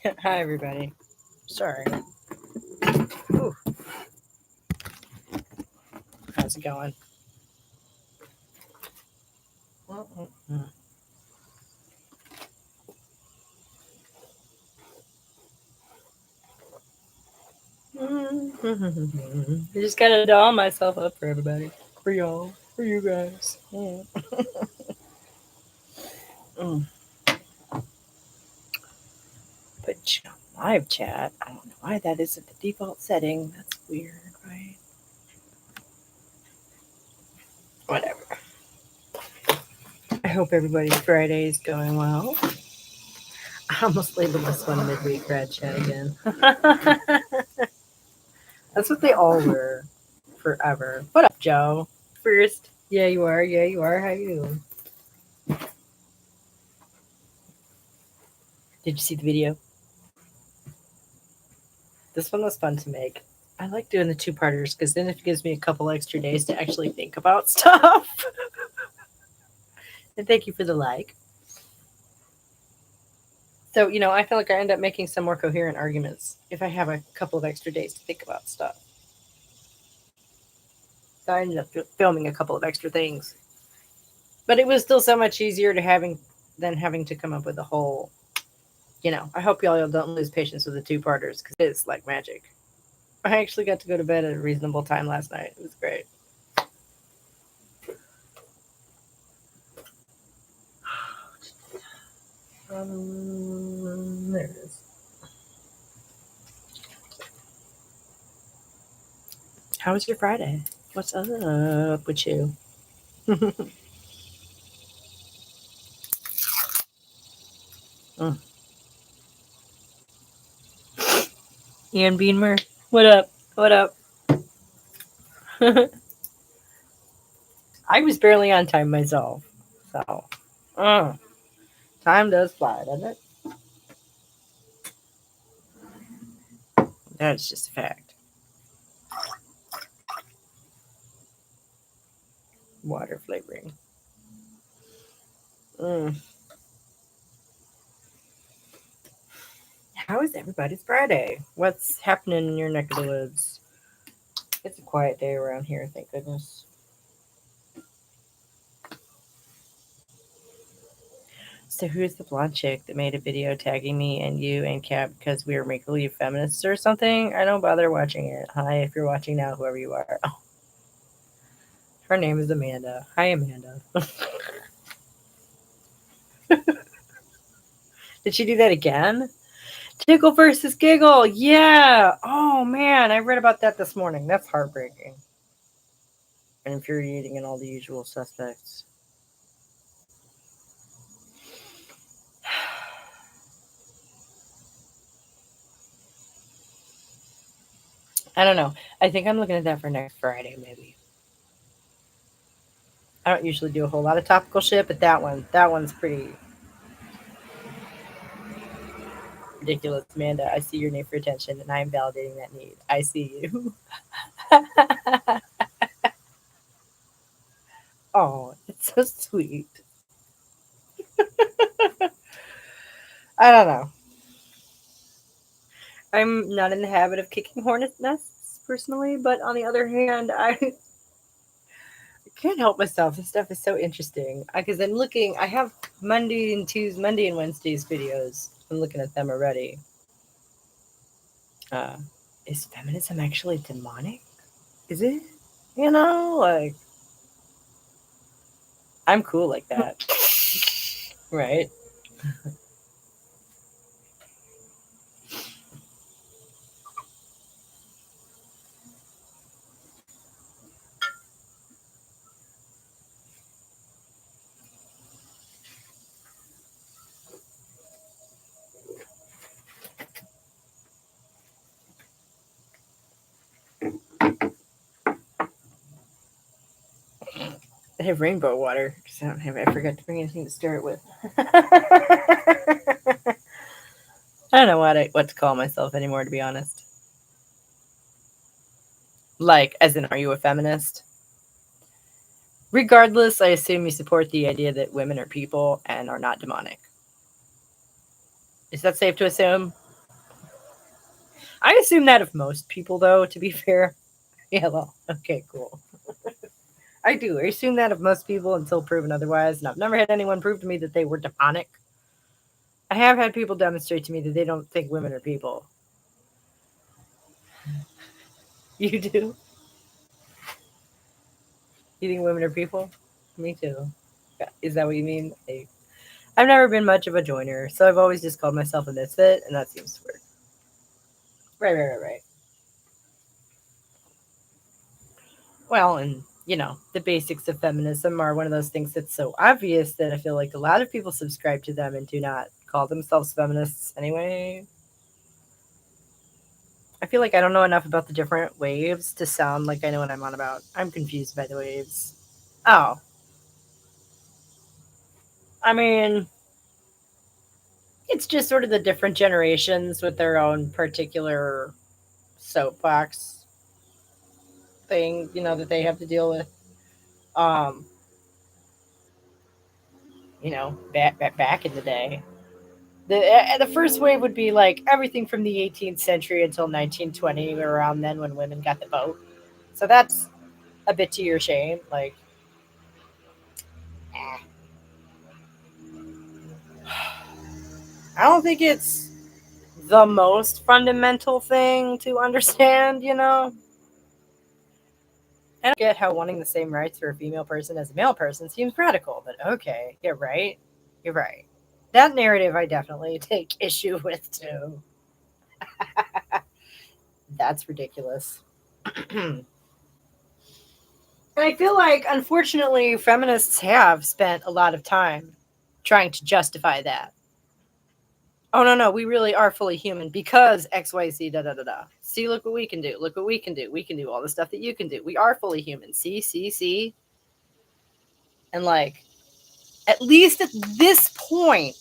Hi, everybody. Sorry. Ooh, how's it going? I just gotta doll myself up for everybody. For y'all. For you guys. Mm. Put you on live chat. I don't know why that isn't the default setting. That's weird, right? Whatever. I hope everybody's Friday is going well. I almost labeled this one midweek RadChat again. That's what they all were forever. What up, Joe? First. Yeah, you are. Yeah, you are. How you doing? Did you see the video? This one was fun to make. I like doing the two-parters because then it gives me a couple extra days to actually think about stuff. And thank you for the like. So, I feel like I end up making some more coherent arguments if I have a couple of extra days to think about stuff. So I ended up filming a couple of extra things. But it was still so much easier than having to come up with a whole, I hope y'all don't lose patience with the two-parters because it's like magic. I actually got to go to bed at a reasonable time last night. It was great. There it is. How was your Friday? What's up with you? Mm. Ian Beanmer, what up? What up? I was barely on time myself, so time does fly, doesn't it? That's just a fact. Water flavoring. Mm. How is everybody's Friday? What's happening in your neck of the woods? It's a quiet day around here, thank goodness. So who's the blonde chick that made a video tagging me and you and Cap because we were make-believe feminists or something? I don't bother watching it. Hi, if you're watching now, whoever you are. Oh. Her name is Amanda. Hi, Amanda. Did she do that again? Tickle versus giggle. Yeah. Oh, man. I read about that this morning. That's heartbreaking and infuriating and all the usual suspects. I don't know. I think I'm looking at that for next Friday, maybe. I don't usually do a whole lot of topical shit, but that one's pretty ridiculous. Amanda, I see your need for attention, and I am validating that need. I see you. Oh, it's so sweet. I don't know. I'm not in the habit of kicking hornet nests personally, but on the other hand, I can't help myself. This stuff is so interesting because I'm looking. I have Monday and Wednesdays videos. I'm looking at them already. Uh, is feminism actually demonic? Is it? Like I'm cool like that, right? I have rainbow water because I forgot to bring anything to stir it with. I don't know what to call myself anymore, to be honest. Like, as in, are you a feminist? Regardless, I assume you support the idea that women are people and are not demonic. Is that safe to assume? I assume that of most people, though, to be fair. Yeah, well, okay, cool. I do. I assume that of most people until proven otherwise, and I've never had anyone prove to me that they were demonic. I have had people demonstrate to me that they don't think women are people. You do? You think women are people? Me too. Is that what you mean? I've never been much of a joiner, so I've always just called myself a misfit, and that seems to work. Right. Well, and the basics of feminism are one of those things that's so obvious that I feel like a lot of people subscribe to them and do not call themselves feminists anyway. I feel like I don't know enough about the different waves to sound like I know what I'm on about. I'm confused by the waves. Oh, I mean, it's just sort of the different generations with their own particular soapbox thing, that they have to deal with. Um, back in the day, the first wave would be like everything from the 18th century until 1920, around then when women got the vote. So that's a bit to your shame. Like, eh. I don't think it's the most fundamental thing to understand. And I get how wanting the same rights for a female person as a male person seems radical, but okay, you're right. You're right. That narrative I definitely take issue with too. That's ridiculous. And I feel like, unfortunately, feminists have spent a lot of time trying to justify that. Oh, no, no, we really are fully human because XYZ, da da da da. See, look what we can do. Look what we can do. We can do all the stuff that you can do. We are fully human. See. And, like, at least at this point,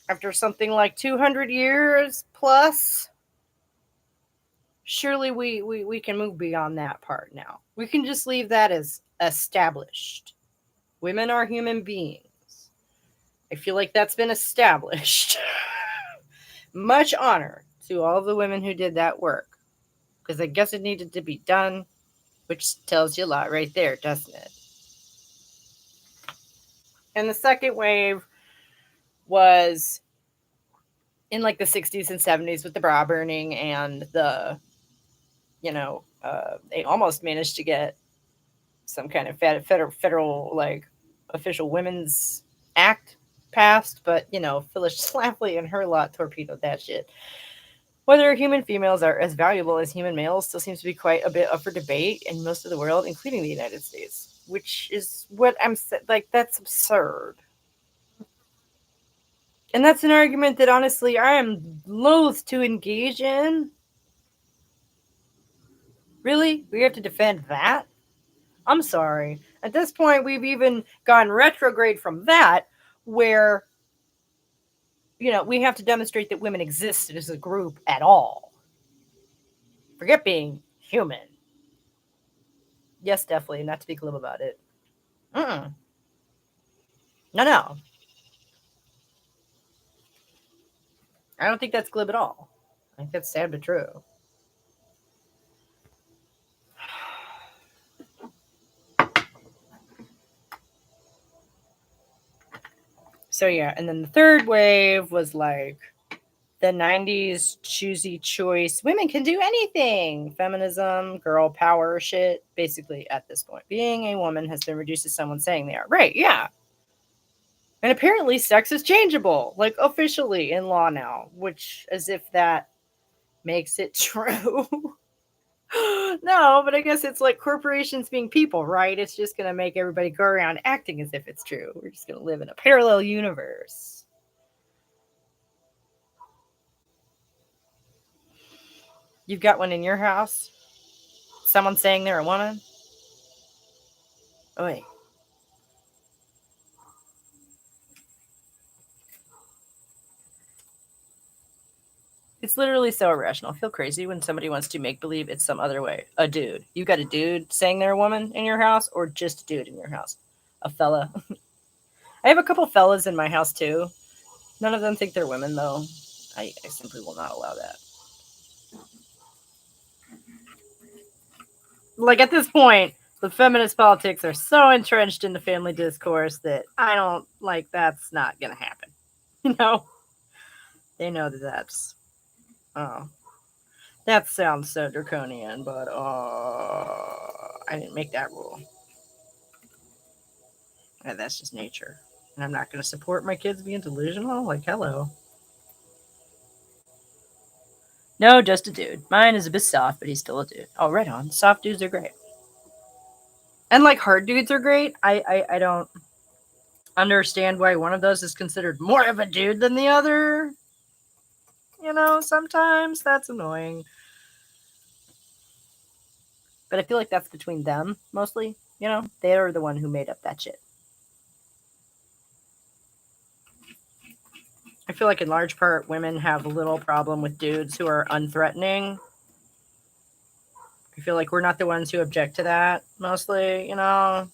after something like 200 years plus, surely we can move beyond that part now. We can just leave that as established. Women are human beings. I feel like that's been established. Much honor to all the women who did that work, because I guess it needed to be done, which tells you a lot right there, doesn't it? And the second wave was in like the 60s and 70s with the bra burning and they almost managed to get some kind of federal like official women's act passed, but Phyllis Schlafly and her lot torpedoed that shit. Whether human females are as valuable as human males still seems to be quite a bit up for debate in most of the world, including the United States, which is what I'm like. That's absurd, and that's an argument that honestly I am loath to engage in. Really, we have to defend that? I'm sorry. At this point, we've even gone retrograde from that, where we have to demonstrate that women exist as a group at all. Forget being human. Yes, definitely. Not to be glib about it. Mm-mm. No. I don't think that's glib at all. I think that's sad but true. So yeah, and then the third wave was like the 90s choosy choice. Women can do anything. Feminism, girl power shit. Basically, at this point, being a woman has been reduced to someone saying they are. Right, yeah. And apparently sex is changeable, like officially in law now, which as if that makes it true. No, but I guess it's like corporations being people, right? It's just going to make everybody go around acting as if it's true. We're just going to live in a parallel universe. You've got one in your house? Someone saying they're a woman? Oh, wait. It's literally so irrational. I feel crazy when somebody wants to make believe it's some other way. A dude. You got a dude saying they're a woman in your house, or just a dude in your house? A fella. I have a couple fellas in my house too. None of them think they're women, though. I simply will not allow that. Like at this point, the feminist politics are so entrenched in the family discourse that I don't like that's not gonna happen. You know, they know that that's oh, that sounds so draconian, but I didn't make that rule. And that's just nature. And I'm not gonna support my kids being delusional. Like, hello. No, just a dude. Mine is a bit soft, but he's still a dude. Oh, right on. Soft dudes are great. And like hard dudes are great. I don't understand why one of those is considered more of a dude than the other. You know, sometimes that's annoying. But I feel like that's between them mostly. You know, they're the one who made up that shit. I feel like in large part women have a little problem with dudes who are unthreatening. I feel like we're not the ones who object to that mostly, you know.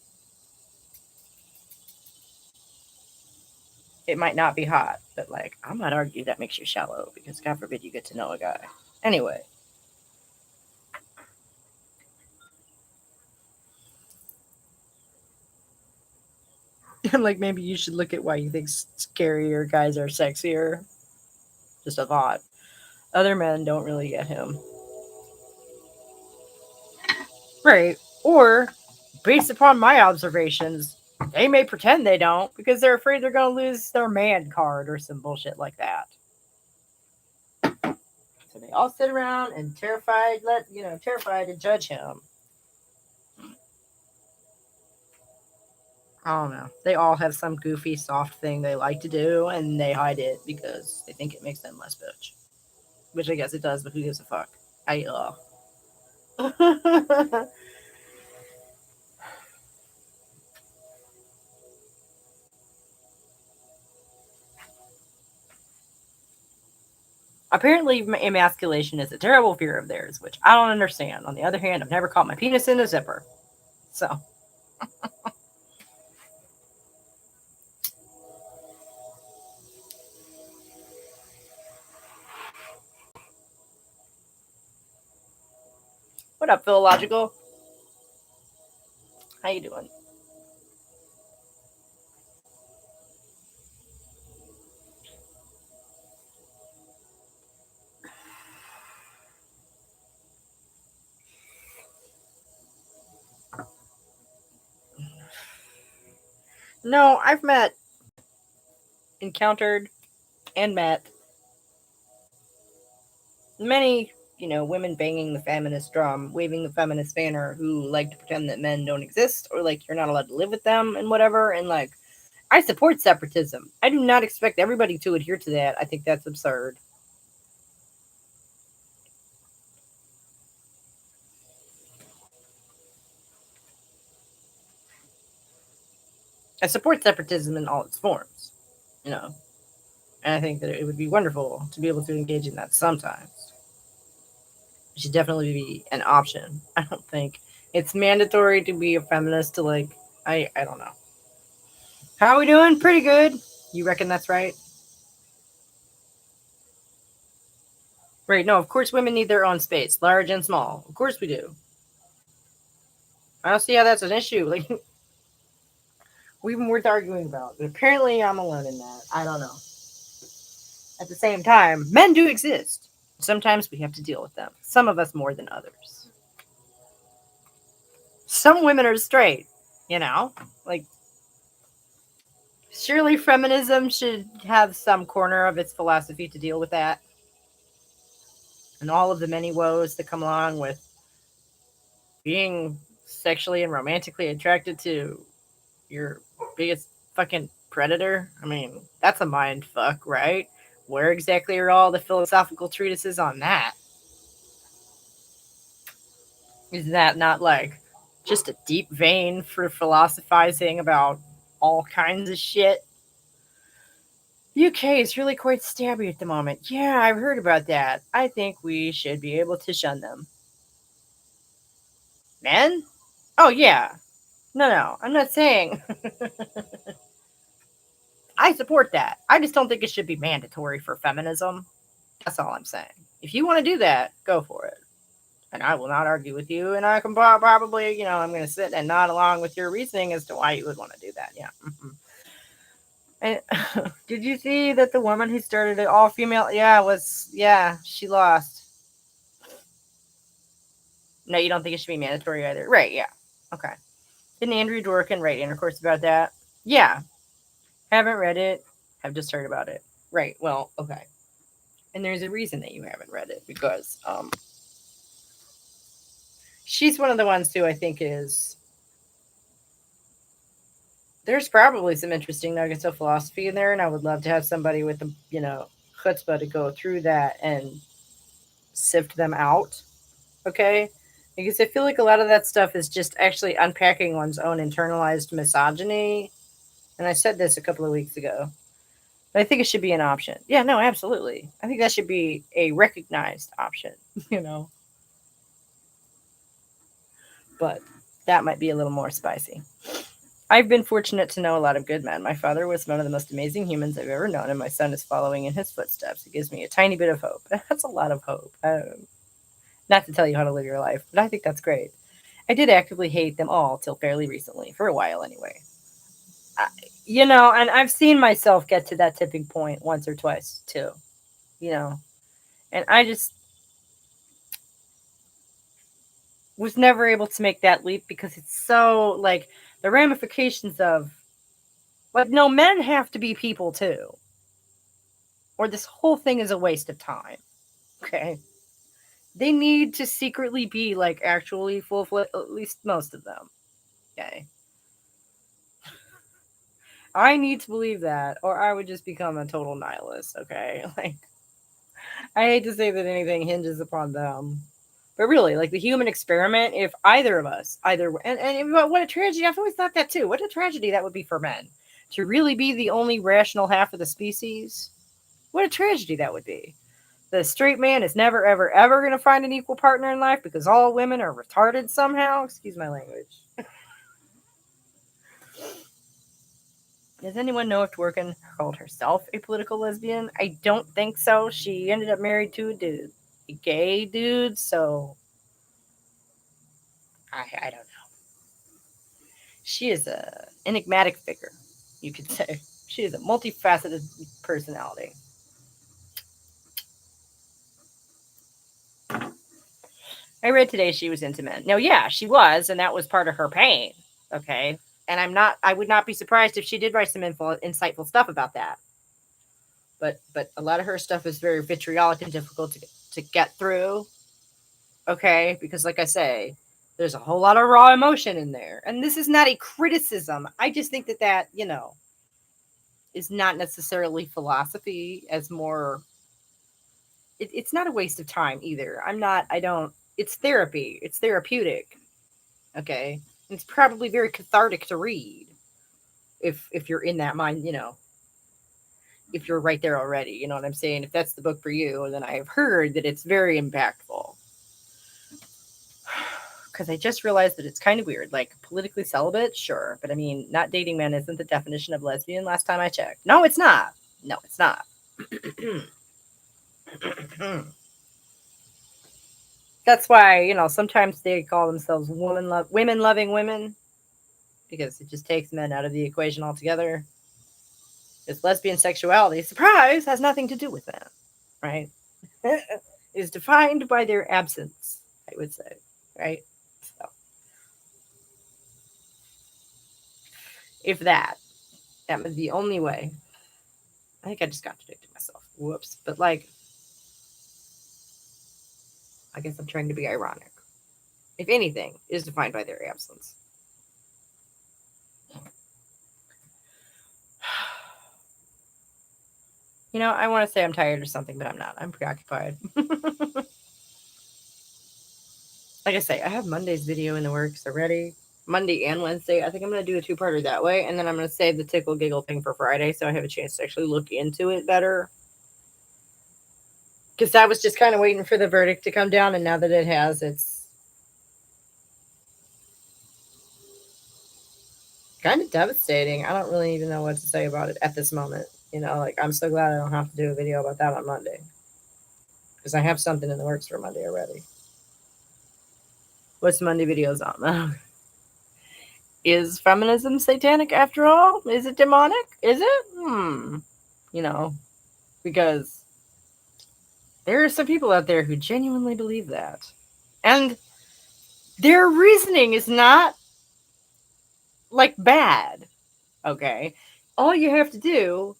It might not be hot, but like I might argue that makes you shallow because God forbid you get to know a guy. Anyway. Like maybe you should look at why you think scarier guys are sexier. Just a thought. Other men don't really get him. Right. Or based upon my observations, they may pretend they don't because they're afraid they're gonna lose their man card or some bullshit like that. So they all sit around and terrified to judge him. I don't know. They all have some goofy, soft thing they like to do, and they hide it because they think it makes them less bitch. Which I guess it does, but who gives a fuck? Apparently, emasculation is a terrible fear of theirs, which I don't understand. On the other hand, I've never caught my penis in a zipper. So. What up, Philological? How you doing? No, I've encountered, and met many, women banging the feminist drum, waving the feminist banner, who like to pretend that men don't exist or like you're not allowed to live with them and whatever. And like, I support separatism. I do not expect everybody to adhere to that. I think that's absurd. I support separatism in all its forms, you know, and I think that it would be wonderful to be able to engage in that sometimes. It should definitely be an option. I don't think it's mandatory to be a feminist to like, I don't know. How are we doing? Pretty good. You reckon that's right? Right. No, of course women need their own space, large and small. Of course we do. I don't see how that's an issue. Like, we've been worth arguing about. But apparently I'm alone in that. I don't know. At the same time, men do exist. Sometimes we have to deal with them. Some of us more than others. Some women are straight, you know? Like, surely feminism should have some corner of its philosophy to deal with that. And all of the many woes that come along with being sexually and romantically attracted to your biggest fucking predator. I mean, that's a mind fuck, right? Where exactly are all the philosophical treatises on that? Is that not like just a deep vein for philosophizing about all kinds of shit? The UK is really quite stabby at the moment. Yeah, I've heard about that. I think we should be able to shun them. Men? Oh, yeah. No, I'm not saying. I support that. I just don't think it should be mandatory for feminism. That's all I'm saying. If you want to do that, go for it. And I will not argue with you. And I can probably, I'm going to sit and nod along with your reasoning as to why you would want to do that. Yeah. And did you see that the woman who started it all female? Yeah, she lost. No, you don't think it should be mandatory either. Right. Yeah. Okay. Didn't Andrew Dworkin write intercourse about that? Yeah. Haven't read it. Have just heard about it. Right. Well, okay. And there's a reason that you haven't read it because she's one of the ones who I think is there's probably some interesting nuggets of philosophy in there, and I would love to have somebody with the chutzpah to go through that and sift them out. Okay, because I feel like a lot of that stuff is just actually unpacking one's own internalized misogyny. And I said this a couple of weeks ago. But I think it should be an option. Yeah, no, absolutely. I think that should be a recognized option, you know. But that might be a little more spicy. I've been fortunate to know a lot of good men. My father was one of the most amazing humans I've ever known, and my son is following in his footsteps. It gives me a tiny bit of hope. That's a lot of hope. Not to tell you how to live your life, but I think that's great. I did actively hate them all till fairly recently, for a while anyway. And I've seen myself get to that tipping point once or twice too, you know, and I just was never able to make that leap because it's so like the ramifications of like, no, men have to be people too, or this whole thing is a waste of time. Okay. They need to secretly be like actually full fledged, at least most of them. Okay. I need to believe that, or I would just become a total nihilist. Okay. Like, I hate to say that anything hinges upon them. But really, like the human experiment, if either of us, and what a tragedy, I've always thought that too. What a tragedy that would be for men to really be the only rational half of the species. What a tragedy that would be. The straight man is never, ever, ever going to find an equal partner in life because all women are retarded somehow. Excuse my language. Does anyone know if Dworkin called herself a political lesbian? I don't think so. She ended up married to a gay dude, so I don't know. She is a enigmatic figure, you could say. She is a multifaceted personality. I read today she was into men. No, yeah, she was, and that was part of her pain. Okay. And I would not be surprised if she did write some insightful stuff about that. But a lot of her stuff is very vitriolic and difficult to get through. Okay. Because like I say, there's a whole lot of raw emotion in there. And this is not a criticism. I just think that, is not necessarily philosophy as more it's not a waste of time either. It's therapy. It's therapeutic. Okay. And it's probably very cathartic to read if you're in that mind, if you're right there already, you know what I'm saying? If that's the book for you, then I have heard that it's very impactful. Because I just realized that it's kind of weird. Like, politically celibate, sure. But I mean, not dating men isn't the definition of lesbian last time I checked. No, it's not. No, it's not. That's why, sometimes they call themselves women loving women because it just takes men out of the equation altogether. Because lesbian sexuality, surprise, has nothing to do with that, right? Is defined by their absence, I would say, right? So, if that was the only way. I think I just contradicted myself. Whoops. But like, I guess I'm trying to be ironic. If anything, is defined by their absence. I want to say I'm tired or something, but I'm not. I'm preoccupied. Like I say, I have Monday's video in the works already. Monday and Wednesday. I think I'm going to do a two-parter that way. And then I'm going to save the tickle giggle thing for Friday so I have a chance to actually look into it better. Because I was just kind of waiting for the verdict to come down. And now that it has, it's kind of devastating. I don't really even know what to say about it at this moment. Like, I'm so glad I don't have to do a video about that on Monday. Because I have something in the works for Monday already. What's Monday videos on? Is feminism satanic after all? Is it demonic? Is it? You know, because there are some people out there who genuinely believe that. And their reasoning is not like bad. Okay. All you have to do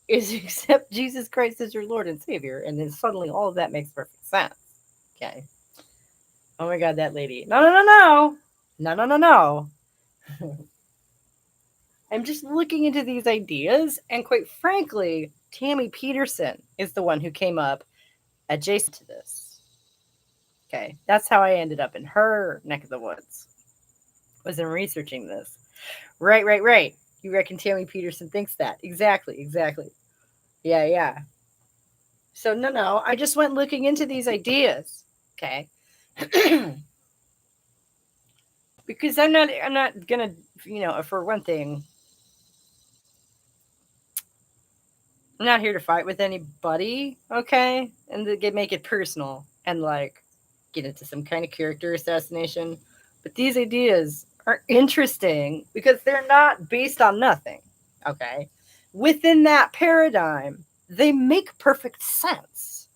is accept Jesus Christ as your Lord and Savior, and then suddenly all of that makes perfect sense. Okay. Oh my God, that lady. No, no, no, no. No, no, no, no. I'm just looking into these ideas, and quite frankly, Tammy Peterson is the one who came up adjacent to this. Okay. That's how I ended up in her neck of the woods, was in researching this. Right, right, right. You reckon Tammy Peterson thinks that? Exactly, exactly. Yeah, yeah. So no, no. I just went looking into these ideas. Okay. Because I'm not gonna, for one thing, I'm not here to fight with anybody, okay? And to make it personal and like get into some kind of character assassination. But these ideas are interesting because they're not based on nothing, okay? Within that paradigm, they make perfect sense.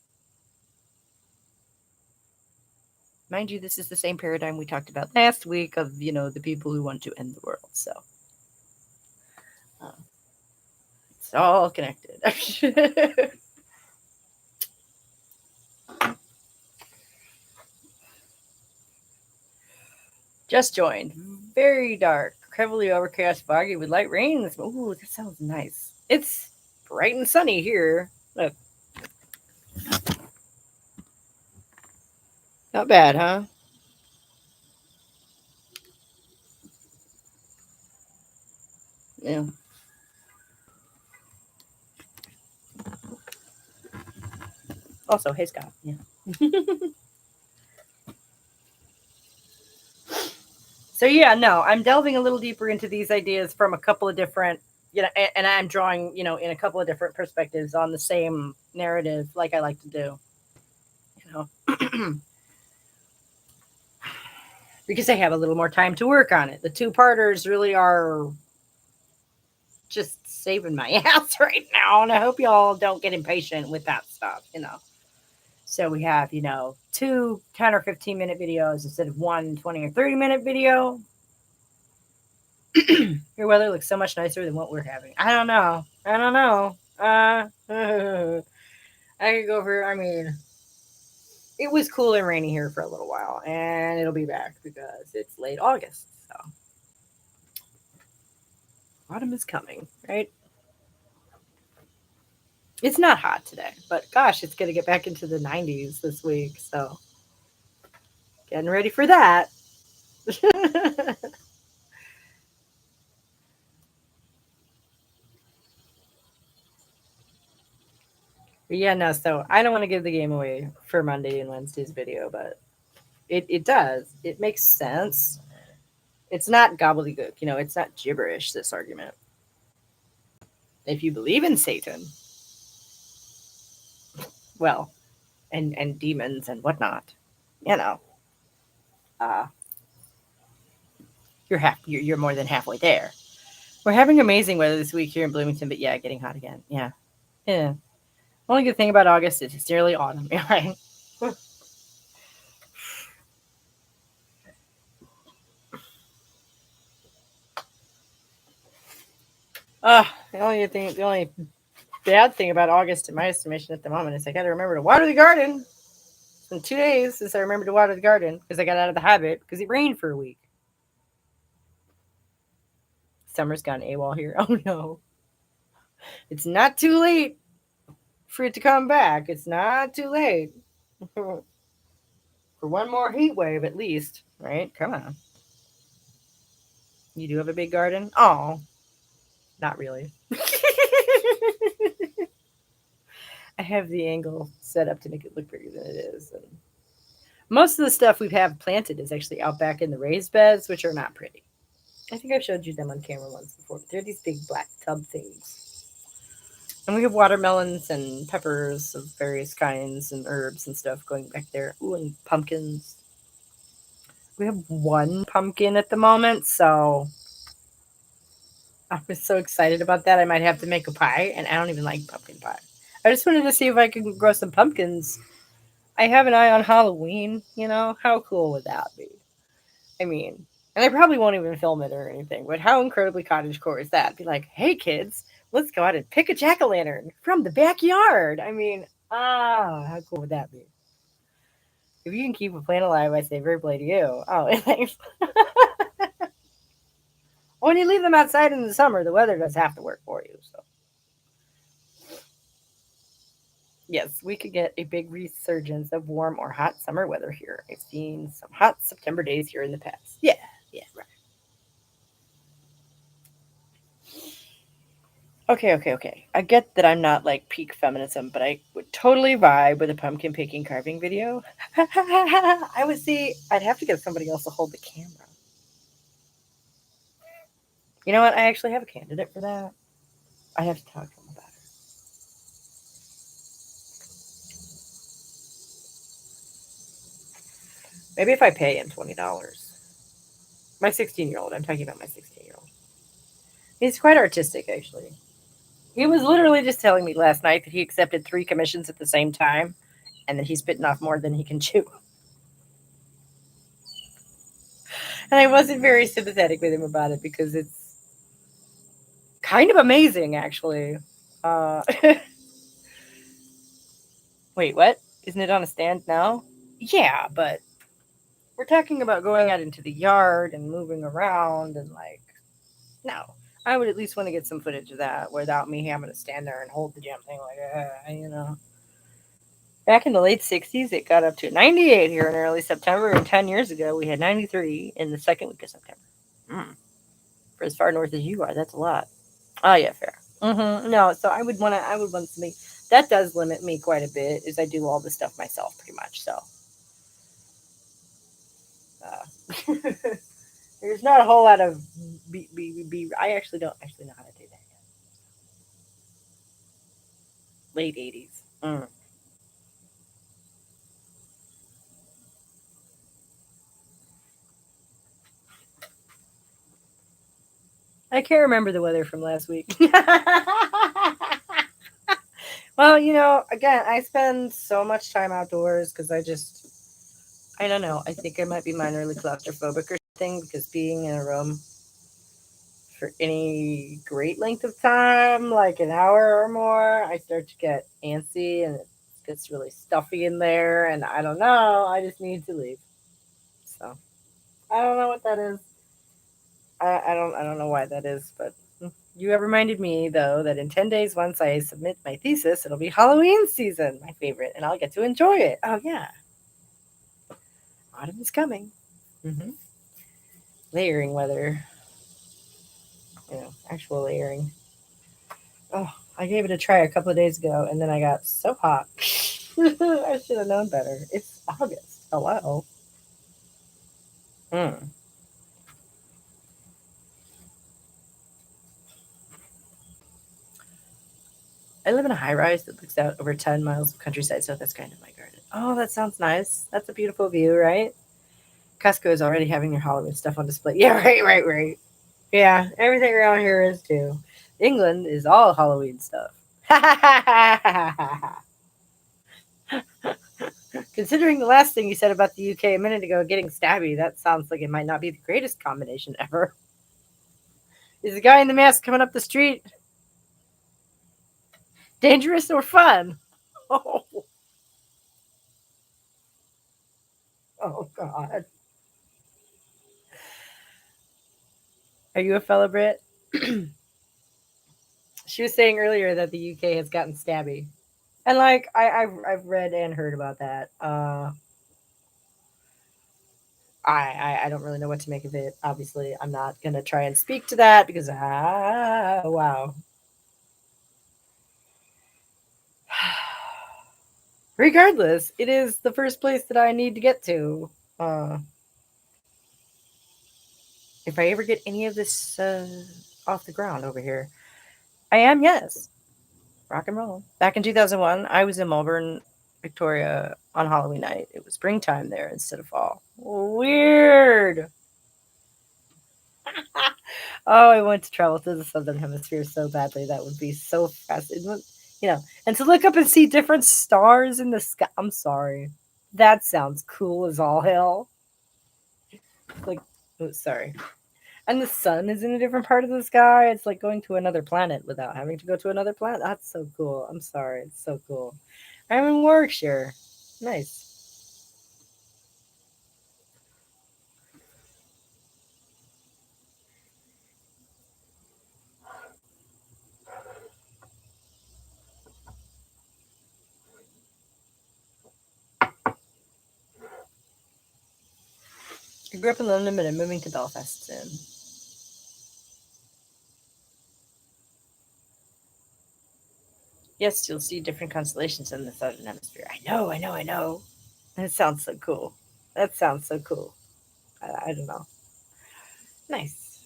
Mind you, this is the same paradigm we talked about last week of, the people who want to end the world. So it's all connected. Just joined. Very dark, heavily overcast, foggy with light rains. Ooh, that sounds nice. It's bright and sunny here. Look. Not bad, huh? Yeah. Also, hey, Scott. Yeah. So, yeah, no, I'm delving a little deeper into these ideas from a couple of different, and I'm drawing, in a couple of different perspectives on the same narrative, like I like to do, you know. Because I have a little more time to work on it. The two parters really are just saving my ass right now, and I hope y'all don't get impatient with that stuff. So we have, two 10 or 15-minute videos instead of one 20 or 30-minute video. Your weather looks so much nicer than what we're having. I don't know. I could go for, it was cool and rainy here for a little while, and it'll be back because it's late August. So autumn is coming, right? It's not hot today, but gosh, it's going to get back into the 90s this week. So getting ready for that. Yeah, no, so I don't want to give the game away for Monday and Wednesday's video, but it does. It makes sense. It's not gobbledygook, it's not gibberish, this argument. If you believe in Satan, well, and demons and whatnot, you know, uh, you're more than halfway there. We're having amazing weather this week here in Bloomington, but yeah, getting hot again. Yeah. Yeah. Only good thing about August is it's nearly autumn, right? The only bad thing about August, in my estimation, at the moment, is I got to remember to water the garden. It's been 2 days since I remembered to water the garden because I got out of the habit because it rained for a week. Summer's gone AWOL here. Oh no. It's not too late for it to come back. It's not too late. For one more heat wave at least, right? Come on. You do have a big garden? Oh, not really. I have the angle set up to make it look bigger than it is. And most of the stuff we have planted is actually out back in the raised beds, which are not pretty. I think I've showed you them on camera once before. They're these big black tub things. And we have watermelons and peppers of various kinds and herbs and stuff going back there. Ooh, and pumpkins. We have one pumpkin at the moment, so I was so excited about that. I might have to make a pie, and I don't even like pumpkin pie. I just wanted to see if I could grow some pumpkins. I have an eye on Halloween, you know? How cool would that be? I mean, and I probably won't even film it or anything, but how incredibly cottagecore is that? Be like, hey kids, let's go out and pick a jack o' lantern from the backyard. I mean, how cool would that be? If you can keep a plant alive, I say very play to you. Oh, thanks. When you leave them outside in the summer, the weather does have to work for you. So, yes, we could get a big resurgence of warm or hot summer weather here. I've seen some hot September days here in the past. Yeah, yeah, right. Okay, okay, okay. I get that I'm not like peak feminism, but I would totally vibe with a pumpkin picking carving video. I would see, I'd have to get somebody else to hold the camera. You know what? I actually have a candidate for that. I have to talk to him about it. Maybe if I pay him $20. My 16-year-old. I'm talking about my 16-year-old. He's quite artistic, actually. He was literally just telling me last night that he accepted 3 commissions at the same time and that he's bitten off more than he can chew. And I wasn't very sympathetic with him about it because it's kind of amazing, actually. Uh, wait, what? Isn't it on a stand now? Yeah, but we're talking about going out into the yard and moving around and like, no. I would at least want to get some footage of that without me having to stand there and hold the damn thing like. Back in the late 60s, it got up to 98 here in early September, and 10 years ago, we had 93 in the second week of September. Mm. For as far north as you are, that's a lot. Oh, yeah, fair. No, so I would want something that does limit me quite a bit, is I do all the stuff myself pretty much, so. Uh, there's not a whole lot of I actually don't actually know how to do that yet. Late 80s. Mm. I can't remember the weather from last week. Well, again, I spend so much time outdoors because I don't know. I think I might be minorly claustrophobic or something because being in a room for any great length of time, like an hour or more, I start to get antsy and it gets really stuffy in there. And I don't know. I just need to leave. So I don't know what that is. I don't know why that is, but you have reminded me though that in 10 days, once I submit my thesis, it'll be Halloween season, my favorite, and I'll get to enjoy it. Oh yeah, autumn is coming. hmm Layering weather, actual layering. Oh, I gave it a try a couple of days ago, and then I got so hot. I should have known better. It's August. Hello. Mm. I live in a high rise that looks out over 10 miles of countryside, so that's kind of my garden. Oh, that sounds nice. That's a beautiful view, right? Costco is already having their Halloween stuff on display. Yeah, right, right, right. Yeah, everything around here is too. England is all Halloween stuff. Considering the last thing you said about the UK a minute ago, getting stabby, that sounds like it might not be the greatest combination ever. Is the guy in the mask coming up the street dangerous or fun? Oh, oh God. Are you a fellow Brit? She was saying earlier that the UK has gotten stabby. And like I've read and heard about that. I don't really know what to make of it. Obviously, I'm not gonna try and speak to that because wow. Regardless, it is the first place that I need to get to. Uh, if I ever get any of this off the ground over here, I am yes, rock and roll. Back in 2001, I was in Melbourne. Victoria on Halloween night. It was springtime there instead of fall. Weird. Oh, I want to travel to the southern hemisphere so badly. That would be so fascinating. And to look up and see different stars in the sky. I'm sorry. That sounds cool as all hell. Like, oh, sorry. And the sun is in a different part of the sky. It's like going to another planet without having to go to another planet. That's so cool. I'm sorry. It's so cool. I'm in Warwickshire. Nice. I grew up in London, but I'm moving to Belfast soon. Yes, you'll see different constellations in the southern hemisphere. I know. That sounds so cool. That sounds so cool. I don't know. Nice.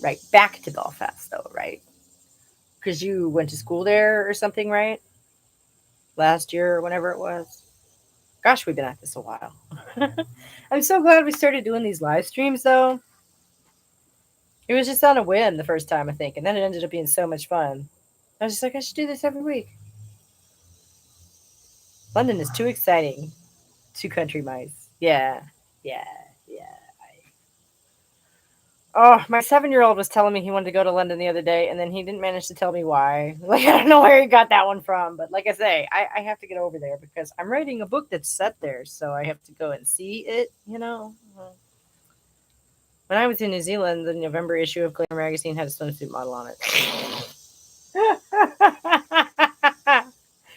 Right, back to Belfast though, right? Because you went to school there or something, right? Last year or whenever it was. Gosh, we've been at this a while. I'm so glad we started doing these live streams though. It was just on a whim the first time, I think, and then it ended up being so much fun. I was just like, I should do this every week. London is too exciting. Two country mice. Yeah, yeah, yeah. Oh, my 7-year-old was telling me he wanted to go to London the other day, and then he didn't manage to tell me why. Like, I don't know where he got that one from, but like I say, I have to get over there because I'm writing a book that's set there, so I have to go and see it. When I was in New Zealand, the November issue of Glamour magazine had a swimsuit model on it.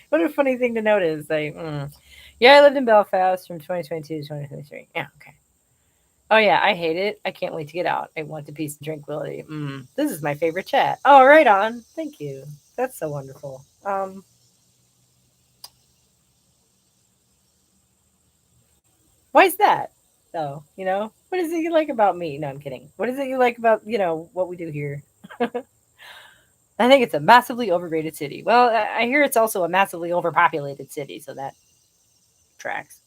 What a funny thing to notice. Yeah, I lived in Belfast from 2022 to 2023. Yeah, okay. Oh yeah, I hate it. I can't wait to get out. I want the peace and tranquility. This is my favorite chat. Oh, right on. Thank you. That's so wonderful. Why is that? Though, what is it you like about me? No, I'm kidding. What is it you like about what we do here? I think it's a massively overrated city. Well, I hear it's also a massively overpopulated city, so that tracks.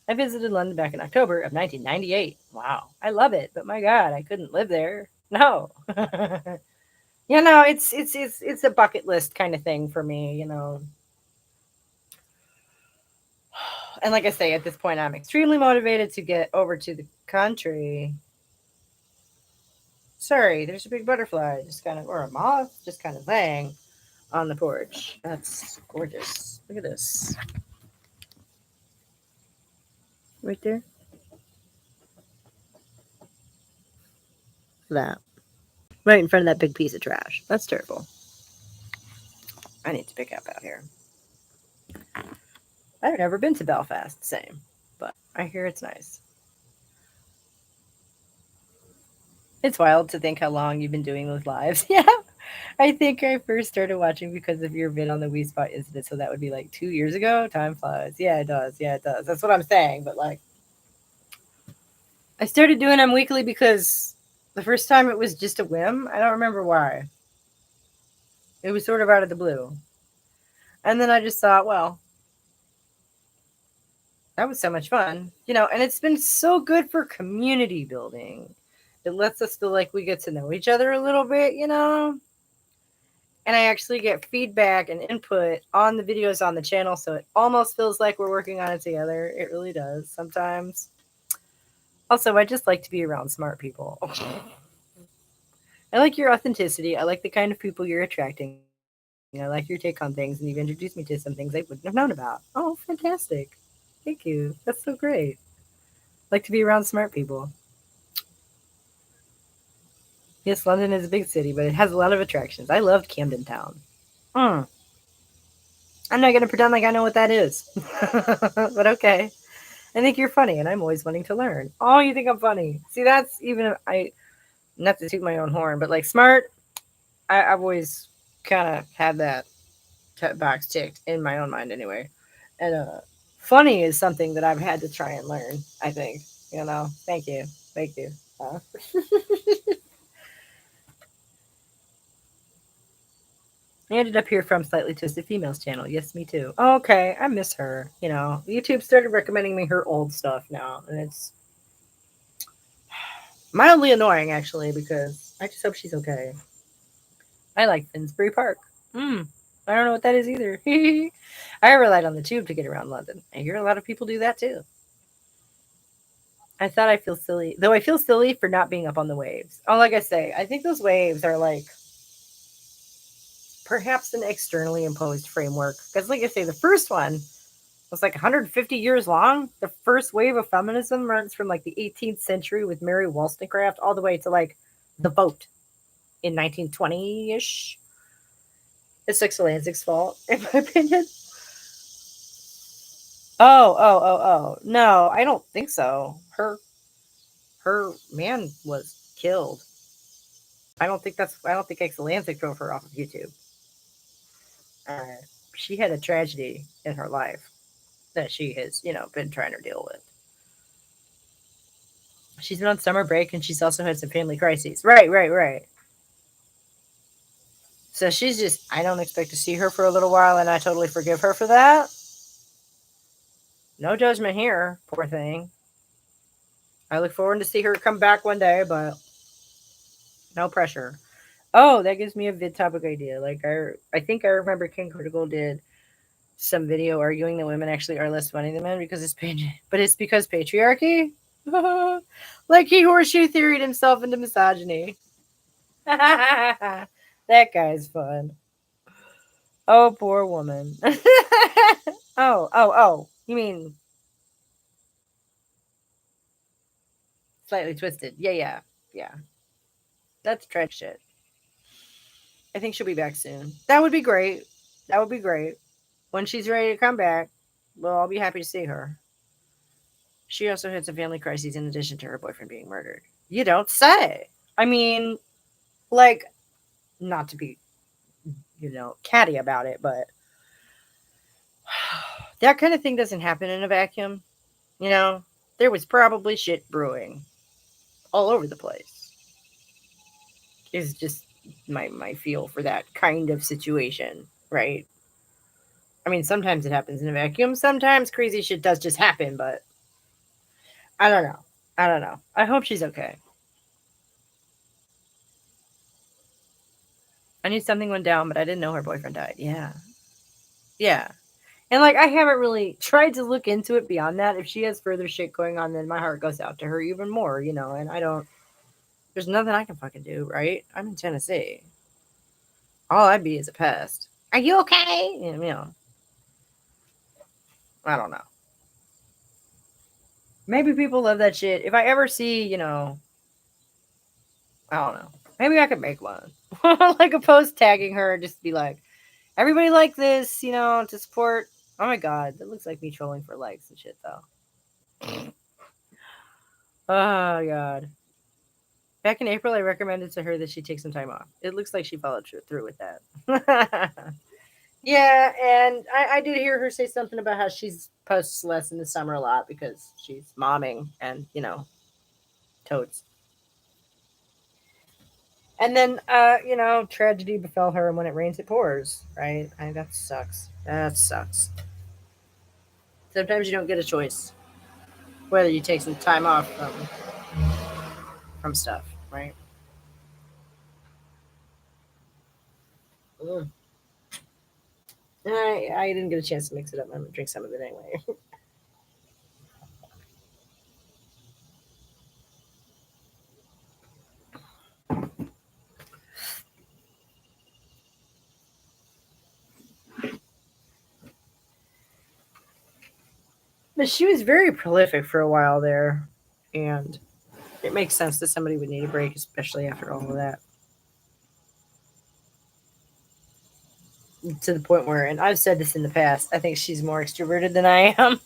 I visited London back in October of 1998. Wow, I love it, but my God, I couldn't live there. No. It's a bucket list kind of thing for me. And like I say, at this point, I'm extremely motivated to get over to the country. Sorry, there's a big butterfly, just kind of, or a moth, just kind of laying on the porch. That's gorgeous. Look at this, right there. That right in front of that big piece of trash. That's terrible. I need to pick up out here. I've never been to Belfast, same, but I hear it's nice. It's wild to think how long you've been doing those lives. Yeah. I think I first started watching because of your vid on the Wii Spot incident, so that would be like 2 years ago. Time flies. Yeah, it does. Yeah, it does. That's what I'm saying. But like, I started doing them weekly because the first time it was just a whim. I don't remember why. It was sort of out of the blue. And then I just thought, well, that was so much fun. And it's been so good for community building. It lets us feel like we get to know each other a little bit. And I actually get feedback and input on the videos on the channel, so it almost feels like we're working on it together. It really does sometimes. Also, I just like to be around smart people. I like your authenticity. I like the kind of people you're attracting. I like your take on things, and you've introduced me to some things I wouldn't have known about. Oh, fantastic. Thank you. That's so great. I like to be around smart people. Yes, London is a big city, but it has a lot of attractions. I loved Camden Town. Mm. I'm not going to pretend like I know what that is. But okay. I think you're funny, and I'm always wanting to learn. Oh, you think I'm funny? See, that's even not to toot my own horn, but like smart, I've always kind of had that box ticked in my own mind anyway. And funny is something that I've had to try and learn. I think. Thank you, thank you. Uh, I ended up here from Slightly Twisted Females channel. Yes, me too. Oh, okay, I miss her. You know, YouTube started recommending me her old stuff now, and it's mildly annoying actually because I just hope she's okay. I like Finsbury Park. I don't know what that is either. I relied on the tube to get around London. I hear a lot of people do that too. I thought I feel silly, though I feel silly for not being up on the waves. Oh, like I say, I think those waves are like perhaps an externally imposed framework. Because, like I say, the first one was like 150 years long. The first wave of feminism runs from like the 18th century with Mary Wollstonecraft all the way to like the vote in 1920 ish. It's like Solanzic's fault, in my opinion. Oh. No, I don't think so. Her man was killed. I don't think Exelantic drove her off of YouTube. Uh, she had a tragedy in her life that she has, been trying to deal with. She's been on summer break and she's also had some family crises. Right. So she's just, I don't expect to see her for a little while, and I totally forgive her for that. No judgment here, poor thing. I look forward to see her come back one day, but no pressure. Oh, that gives me a vid topic idea. Like I think I remember King Critical did some video arguing that women actually are less funny than men because but it's because patriarchy. Like he horseshoe theoried himself into misogyny. That guy's fun. Oh, poor woman. Oh. You mean slightly twisted? Yeah. That's tragic shit. I think she'll be back soon. That would be great. That would be great. When she's ready to come back, well, I'll be happy to see her. She also had some family crises in addition to her boyfriend being murdered. You don't say. I mean, like, not to be, catty about it, but that kind of thing doesn't happen in a vacuum. You know, there was probably shit brewing all over the place. Is just my feel for that kind of situation, right? I mean, sometimes it happens in a vacuum. Sometimes crazy shit does just happen, but I don't know. I don't know. I hope she's okay. I knew something went down, but I didn't know her boyfriend died. Yeah. And like, I haven't really tried to look into it beyond that. If she has further shit going on, then my heart goes out to her even more, and I don't, there's nothing I can fucking do, right? I'm in Tennessee. All I'd be is a pest. Are you okay? I don't know. Maybe people love that shit. If I ever see, I don't know. Maybe I could make one. Like a post tagging her, just be like, everybody like this, to support. Oh my god, that looks like me trolling for likes and shit, though. Oh god. Back in April, I recommended to her that she take some time off. It looks like she followed through with that. Yeah, and I did hear her say something about how she's posts less in the summer a lot because she's momming and, totes. And then, tragedy befell her, and when it rains, it pours, right? That sucks. That sucks. Sometimes you don't get a choice whether you take some time off from stuff, right? Mm. I didn't get a chance to mix it up. I'm gonna drink some of it anyway. But she was very prolific for a while there, and it makes sense that somebody would need a break, especially after all of that. To the point where, and I've said this in the past, I think she's more extroverted than I am.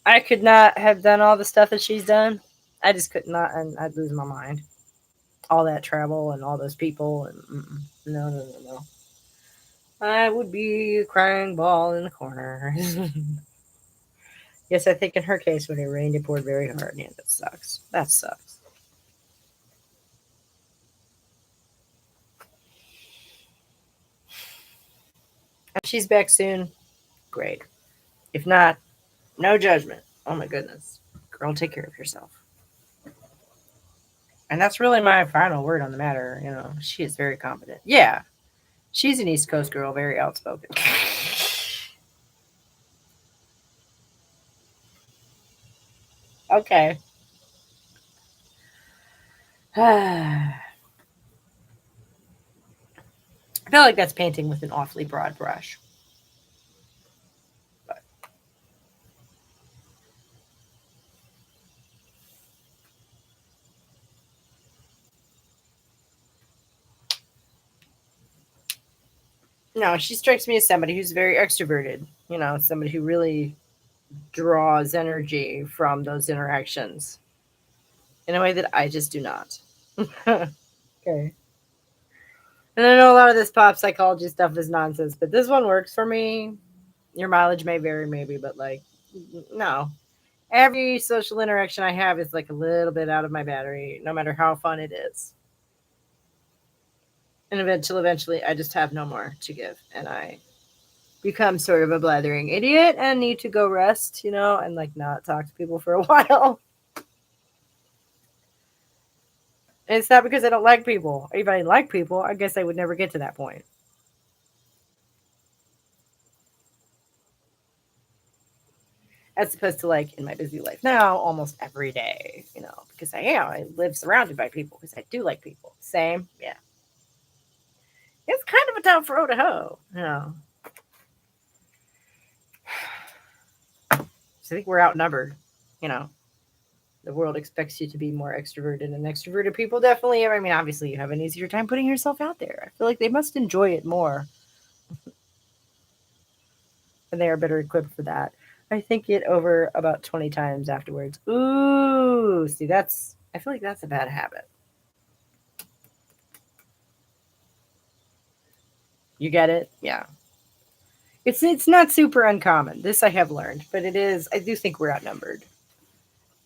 I could not have done all the stuff that she's done. I just could not, and I'd lose my mind. All that travel and all those people, and no. I would be a crying ball in the corner. Yes, I think in her case, when it rained, it poured very hard. Yeah, that sucks. That sucks. If she's back soon, great. If not, no judgment. Oh my goodness. Girl, take care of yourself. And that's really my final word on the matter. You know, she is very competent. Yeah, she's an East Coast girl, very outspoken. Okay. I feel like that's painting with an awfully broad brush. But no, she strikes me as somebody who's very extroverted. You know, somebody who really draws energy from those interactions in a way that I just do not. Okay. And I know a lot of this pop psychology stuff is nonsense, but this one works for me. Your mileage may vary, maybe, but like, no. Every social interaction I have is like a little bit out of my battery, no matter how fun it is. And eventually, I just have no more to give. And I become sort of a blathering idiot and need to go rest, you know, and like not talk to people for a while. And it's not because I don't like people. If I like people, I guess I would never get to that point. As opposed to like in my busy life now, almost every day, you know, because I am. I live surrounded by people because I do like people. Same, yeah. It's kind of a tough road to hoe, you know. So I think we're outnumbered, you know. The world expects you to be more extroverted, and extroverted people definitely. I mean, obviously, you have an easier time putting yourself out there. I feel like they must enjoy it more, and they are better equipped for that. I think it over about 20 times afterwards. Ooh, see, that's. I feel like that's a bad habit. You get it? Yeah. It's not super uncommon. This I have learned, but it is. I do think we're outnumbered,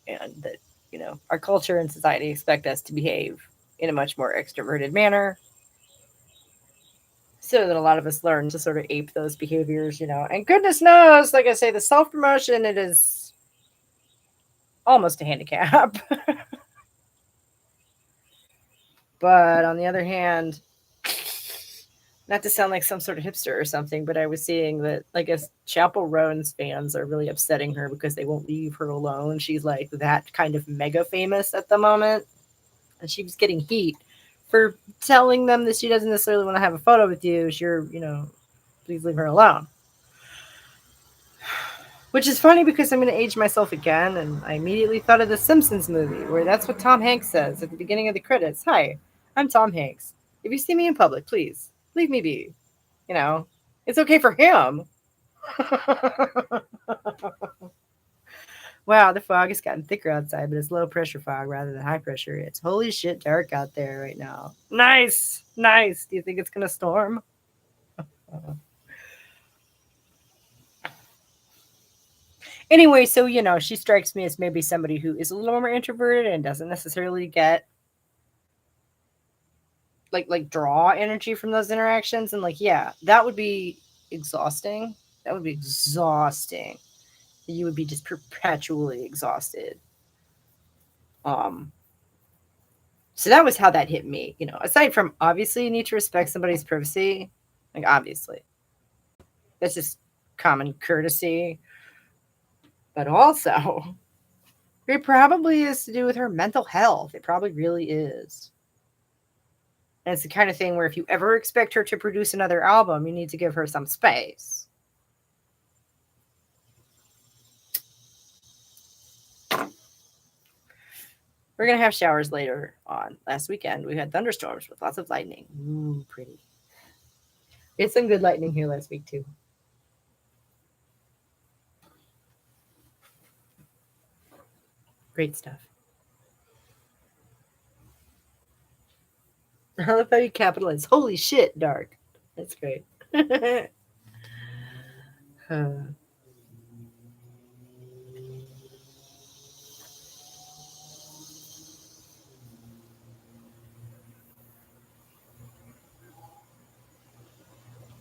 and that our culture and society expect us to behave in a much more extroverted manner, so that a lot of us learn to sort of ape those behaviors. And goodness knows, like I say, the self promotion, it is almost a handicap. But on the other hand, not to sound like some sort of hipster or something, but I was seeing that, I guess, Chapel Roan's fans are really upsetting her because they won't leave her alone. She's like that kind of mega famous at the moment. And she was getting heat for telling them that she doesn't necessarily want to have a photo with you. Please leave her alone. Which is funny because I'm going to age myself again. And I immediately thought of the Simpsons movie where that's what Tom Hanks says at the beginning of the credits. Hi, I'm Tom Hanks. If you see me in public, please leave me be. It's okay for him. Wow, the fog has gotten thicker outside, but it's low pressure fog rather than high pressure. It's holy shit dark out there right now. Nice, nice. Do you think it's gonna storm? Anyway, so she strikes me as maybe somebody who is a little more introverted and doesn't necessarily get like draw energy from those interactions. And like, yeah, that would be exhausting. That would be exhausting. You would be just perpetually exhausted. Um, So that was how that hit me. Aside from obviously you need to respect somebody's privacy, like obviously that's just common courtesy, but also it probably is to do with her mental health. It probably really is. And it's the kind of thing where if you ever expect her to produce another album, you need to give her some space. We're going to have showers later on. Last weekend, we had thunderstorms with lots of lightning. Ooh, pretty. It's some good lightning here last week, too. Great stuff. I love how you capitalize. Holy shit, dark. That's great.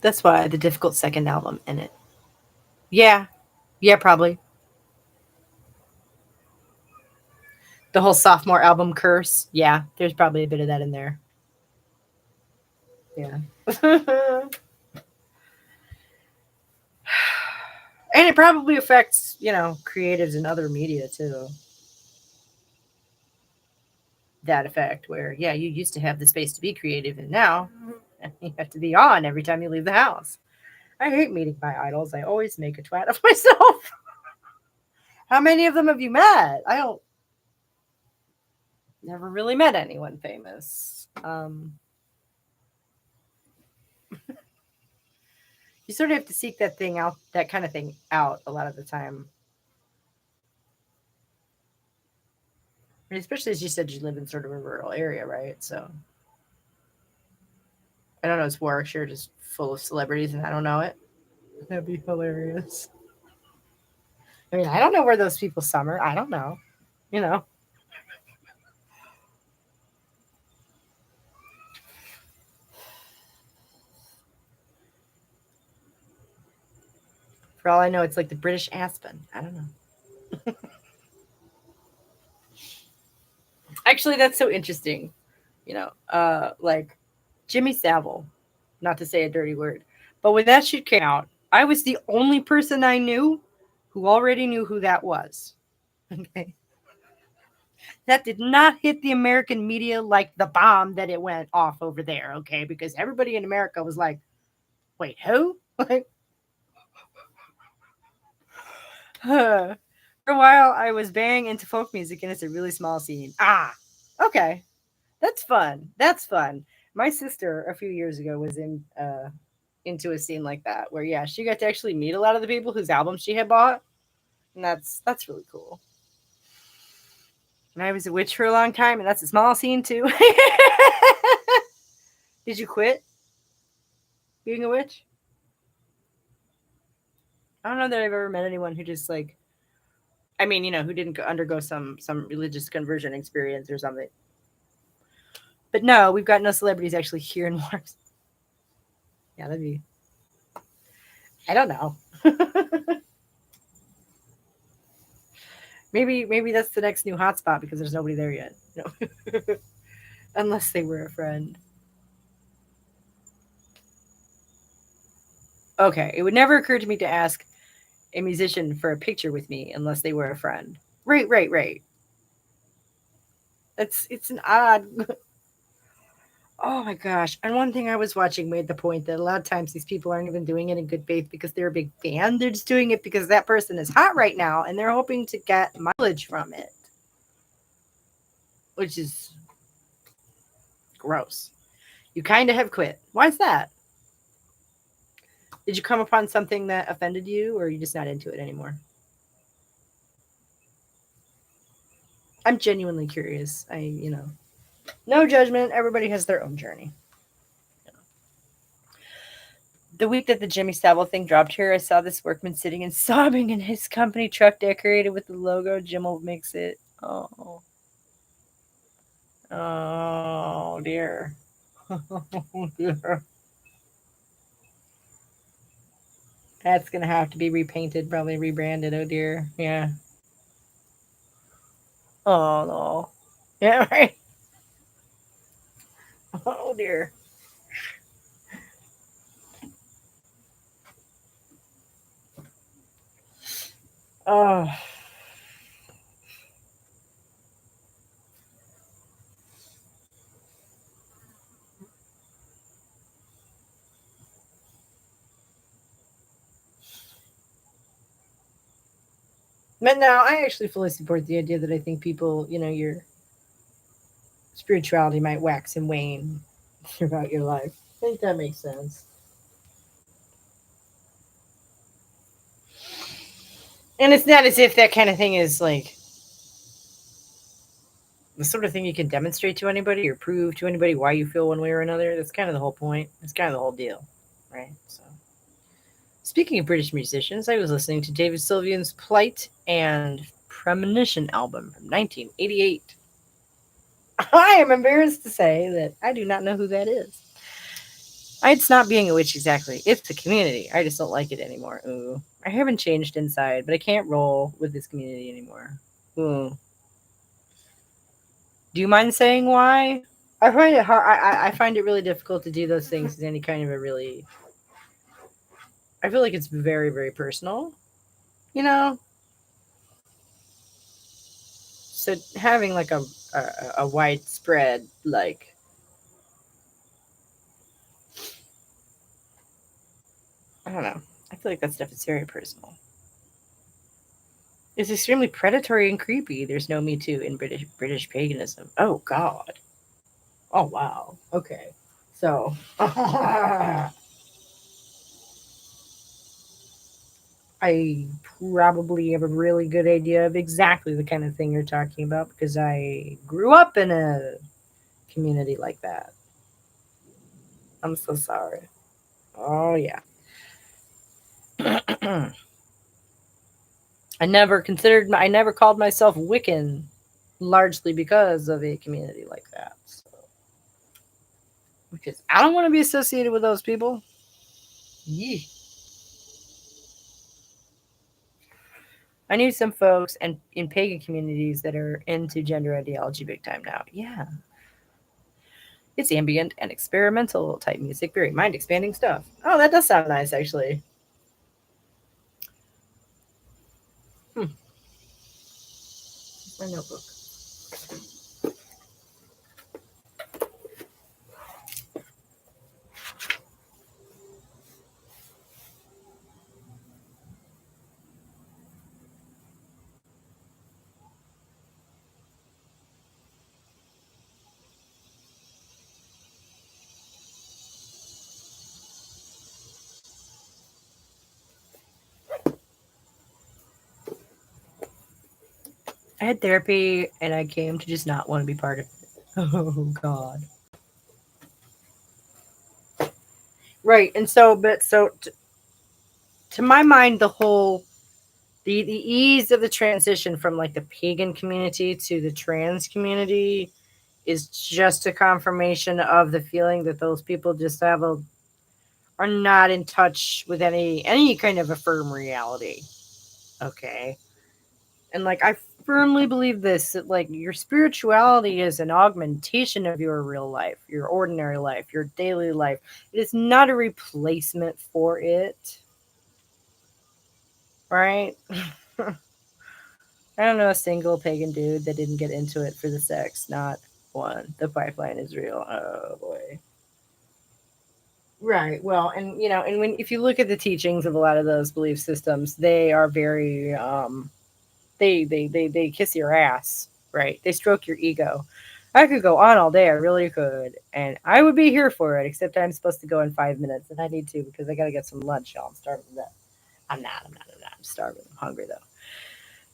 That's why the difficult second album in it. Yeah, yeah, probably the whole sophomore album curse. Yeah, there's probably a bit of that in there. Yeah. And it probably affects, creatives in other media too. That effect where, yeah, you used to have the space to be creative, and now you have to be on every time you leave the house. I hate meeting my idols. I always make a twat of myself. How many of them have you met? I don't never really met anyone famous. You sort of have to seek that thing out, that kind of thing out a lot of the time. I mean, especially as you said, you live in sort of a rural area, right? So I don't know. It's Warwickshire just full of celebrities, and I don't know it. That'd be hilarious. I mean, I don't know where those people summer. I don't know. You know, for all I know, it's like the British Aspen. I don't know. Actually, that's so interesting. Like Jimmy Savile, not to say a dirty word, but when that shit came out, I was the only person I knew who already knew who that was. Okay. That did not hit the American media like the bomb that it went off over there, okay? Because everybody in America was like, wait, who? Like, for a while, I was bang into folk music, and it's a really small scene. Ah, okay. That's fun. That's fun. My sister a few years ago was into a scene like that where yeah, she got to actually meet a lot of the people whose albums she had bought, and that's really cool. And I was a witch for a long time, and that's a small scene too. Did you quit being a witch? I don't know that I've ever met anyone who just like, I mean, who didn't undergo some religious conversion experience or something. But no, we've got no celebrities actually here in Mars. Yeah, that'd be. I don't know. Maybe that's the next new hotspot because there's nobody there yet. Unless they were a friend. Okay, it would never occur to me to ask a musician for a picture with me unless they were a friend. Right, right, right. It's an odd. Oh my gosh! And one thing I was watching made the point that a lot of times these people aren't even doing it in good faith because they're a big fan. They're just doing it because that person is hot right now, and they're hoping to get mileage from it, which is gross. You kind of have quit. Why is that? Did you come upon something that offended you, or are you just not into it anymore? I'm genuinely curious. No judgment. Everybody has their own journey. The week that the Jimmy Savile thing dropped here, I saw this workman sitting and sobbing in his company truck decorated with the logo. Jim will mix it. Oh, oh dear. Oh dear. That's gonna have to be repainted, probably rebranded. Oh dear. Yeah. Oh no. Yeah. Right. Oh dear. Oh. But now I actually fully support the idea that I think people, your spirituality might wax and wane throughout your life. I think that makes sense. And it's not as if that kind of thing is like the sort of thing you can demonstrate to anybody or prove to anybody why you feel one way or another. That's kind of the whole point. It's kind of the whole deal, right? So, speaking of British musicians, I was listening to David Sylvian's Plight and Premonition album from 1988. I am embarrassed to say that I do not know who that is. It's not being a witch exactly. It's the community. I just don't like it anymore. Ooh. I haven't changed inside, but I can't roll with this community anymore. Ooh. Do you mind saying why? I find it hard. I find it really difficult to do those things in any kind of a really. I feel like it's very, very personal, you know? So having like a widespread, like, I don't know. I feel like that stuff is very personal. It's extremely predatory and creepy. There's no Me Too in British paganism. Oh God. Oh wow. Okay. So I probably have a really good idea of exactly the kind of thing you're talking about because I grew up in a community like that. I'm so sorry. Oh yeah. I never called myself Wiccan largely because of a community like that. So, because I don't want to be associated with those people. Yee. I knew some folks and in pagan communities that are into gender ideology big time now. Yeah. It's ambient and experimental type music, very mind expanding stuff. Oh, that does sound nice actually. Hmm. My notebook. I had therapy and I came to just not want to be part of it. Oh God. Right. And so but so to my mind the whole the ease of the transition from like the pagan community to the trans community is just a confirmation of the feeling that those people just have a are not in touch with any kind of a firm reality. Okay. And like I firmly believe this that like your spirituality is an augmentation of your real life, your ordinary life, your daily life. It is not a replacement for it, right? I don't know a single pagan dude that didn't get into it for the sex. Not one. The pipeline is real. Oh boy. Right. Well, and and when if you look at the teachings of a lot of those belief systems, they are very they kiss your ass, right? They stroke your ego. I could go on all day, I really could, and I would be here for it. Except I'm supposed to go in 5 minutes, and I need to because I got to get some lunch. Y'all, I'm starving to death. I'm not. I'm not. I'm not. I'm starving. I'm hungry though.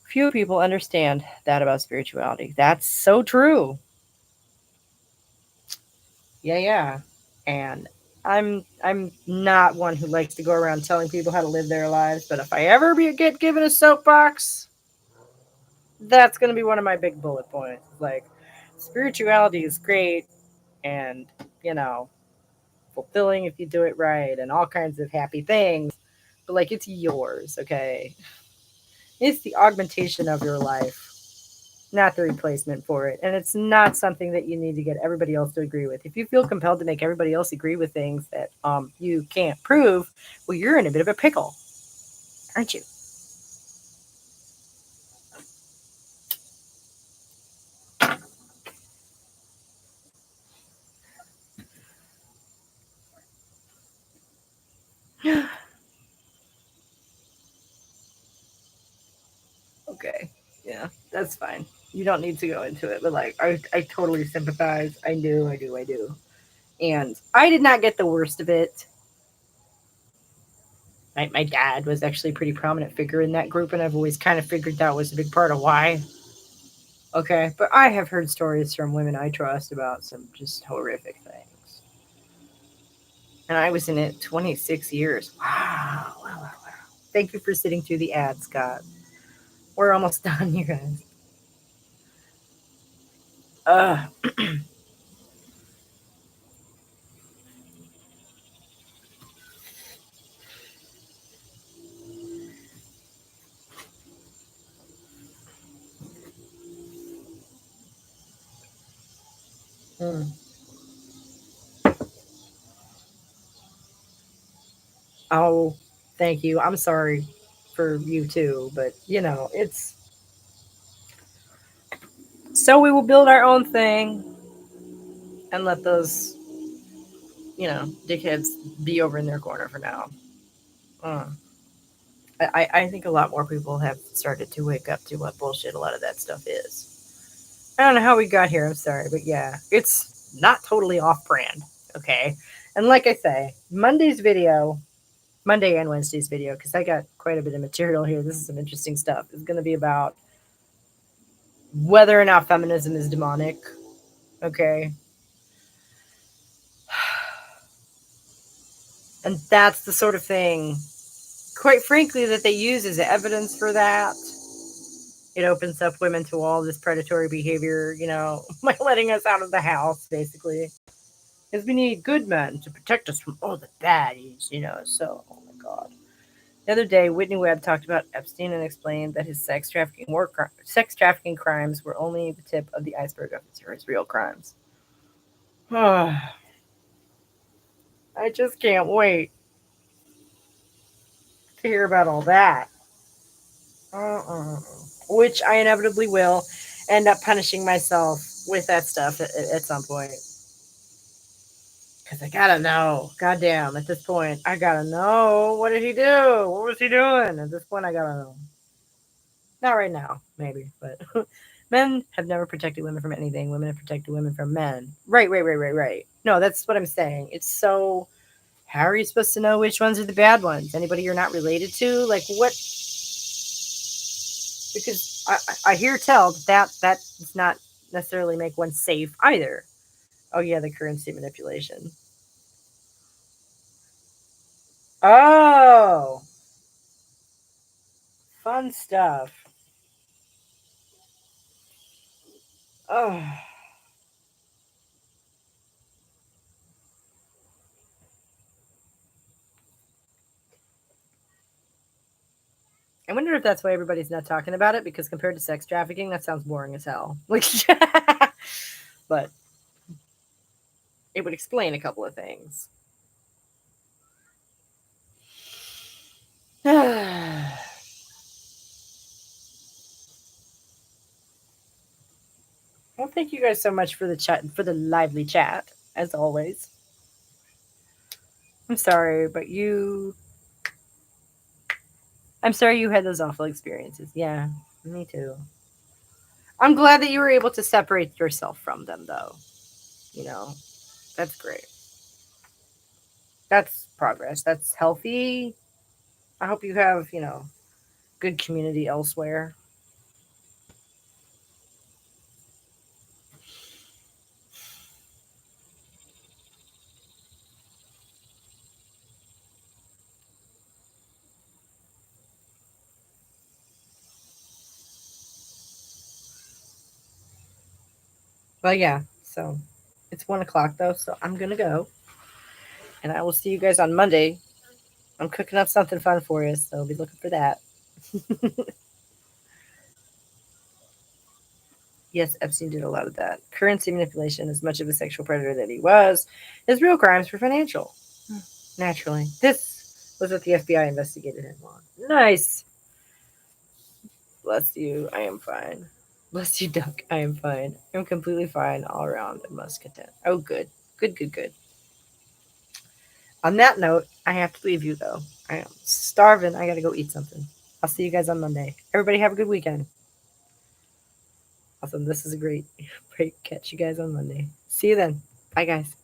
Few people understand that about spirituality. That's so true. Yeah, yeah. And I'm not one who likes to go around telling people how to live their lives, but if I ever get given a soapbox, that's going to be one of my big bullet points. Like spirituality is great and, you know, fulfilling if you do it right and all kinds of happy things, but like it's yours, okay? It's the augmentation of your life, not the replacement for it. And it's not something that you need to get everybody else to agree with. If you feel compelled to make everybody else agree with things that you can't prove, well, you're in a bit of a pickle, aren't you? Okay. Yeah, that's fine. You don't need to go into it, but like I totally sympathize. I do. And I did not get the worst of it. My dad was actually a pretty prominent figure in that group, and I've always kind of figured that was a big part of why. Okay, but I have heard stories from women I trust about some just horrific things. And I was in it 26 years. Wow, wow, wow, wow. Thank you for sitting through the ad, Scott. We're almost done, you guys. Uh, Mm. Oh, thank you. I'm sorry for you too, but it's so we will build our own thing and let those, dickheads be over in their corner for now. Mm. I think a lot more people have started to wake up to what bullshit a lot of that stuff is. I don't know how we got here. I'm sorry, but yeah, it's not totally off brand. Okay. And like I say, Monday and Wednesday's video, because I got quite a bit of material here. This is some interesting stuff. It's going to be about whether or not feminism is demonic. Okay. And that's the sort of thing, quite frankly, that they use as evidence for that. It opens up women to all this predatory behavior, by letting us out of the house, basically. Because we need good men to protect us from all the baddies. So, oh my God. The other day, Whitney Webb talked about Epstein and explained that his sex trafficking crimes were only the tip of the iceberg of his real crimes. I just can't wait to hear about all that. Which I inevitably will end up punishing myself with that stuff at some point. Because I gotta know. Goddamn, at this point, I gotta know. What did he do? What was he doing? At this point, I gotta know. Not right now, maybe, but men have never protected women from anything. Women have protected women from men. Right, right, right, right, right. No, that's what I'm saying. It's so. How are you supposed to know which ones are the bad ones? Anybody you're not related to? Like, what? Because I hear tell that does not necessarily make one safe either. Oh, yeah, the currency manipulation. Oh, fun stuff. Oh. I wonder if that's why everybody's not talking about it, because compared to sex trafficking, that sounds boring as hell. Like, but it would explain a couple of things. Well, thank you guys so much for the chat, for the lively chat, as always. I'm sorry, but I'm sorry you had those awful experiences. Yeah, me too. I'm glad that you were able to separate yourself from them, though. You know, that's great. That's progress. That's healthy. I hope you have, good community elsewhere. Well, yeah. So it's 1 o'clock though, so I'm gonna go, and I will see you guys on Monday. I'm cooking up something fun for you, so be looking for that. Yes, Epstein did a lot of that. Currency manipulation, as much of a sexual predator that he was, his real crimes were financial. Naturally. This was what the FBI investigated him on. Nice. Bless you. I am fine. Bless you, Duck. I am fine. I'm completely fine all around and most content. Oh, good. Good, good, good. On that note, I have to leave you, though. I am starving. I gotta go eat something. I'll see you guys on Monday. Everybody have a good weekend. Awesome. This is a great catch. You guys on Monday. See you then. Bye, guys.